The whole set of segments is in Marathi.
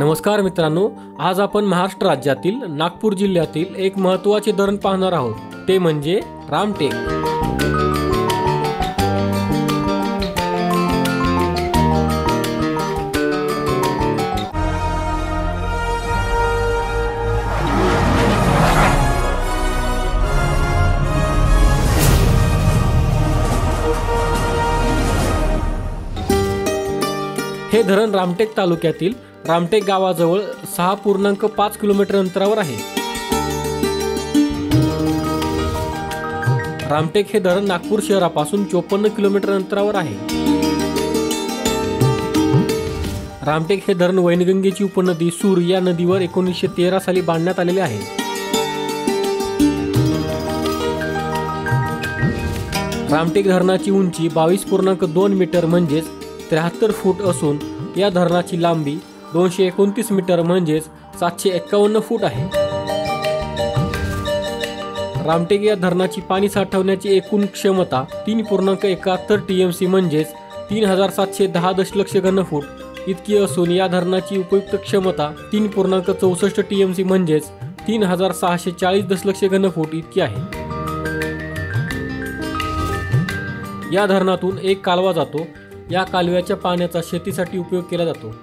नमस्कार मित्रांनो, आज आपण महाराष्ट्र राज्यातील नागपूर जिल्ह्यातील एक महत्त्वाचे धरण पाहणार आहोत, ते म्हणजे रामटेक। हे धरण रामटेक तालुक्यातील रामटेक गावाजवळ 6.5 किलोमीटर अंतरावर आहे। रामटेक हे धरण नागपूर शहरापासून 54 किलोमीटर अंतरावर आहे। रामटेक हे धरण वैनगंगेची उपनदी सूर या नदीवर 1913 साली बांधण्यात आलेले आहे। रामटेक धरणाची उंची 22.2 मीटर म्हणजेच 73 फूट असून या धरणाची लांबी 229 मीटर म्हणजेच 751 फूट आहे। रामटेक या धरणाची पाणी साठवण्याची एकूण क्षमता 3.71 टीएमसी म्हणजेच 3710 दशलक्ष घनफूट इतकी असून या धरणाची उपयुक्त क्षमता 3.64 टीएमसी म्हणजेच 3640 दशलक्ष घनफूट इतकी आहे। या धरणातून एक कालवा जातो। या कालव्याच्या पाण्याचा शेतीसाठी उपयोग केला जातो।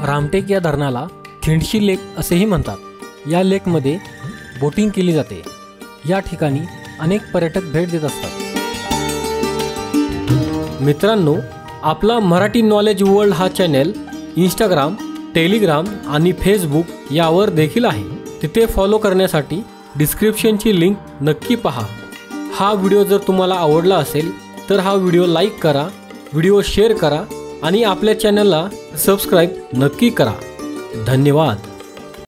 रामटेक या धरणाला खिंडशी लेक असेही म्हणतात। या लेकमध्ये बोटिंग केली जाते। या ठिकाणी अनेक पर्यटक भेट देत असतात। मित्रांनो, आपला मराठी नॉलेज वर्ल्ड हा चॅनल इंस्टाग्राम, टेलिग्राम आणि फेसबुक यावर देखील आहे। तिथे फॉलो करण्यासाठी डिस्क्रिप्शनची लिंक नक्की पहा। हा व्हिडिओ जर तुम्हाला आवडला असेल तर हा व्हिडिओ लाईक करा, व्हिडिओ शेअर करा आणि आपल्या चॅनलला सबस्क्राईब नक्की करा। धन्यवाद।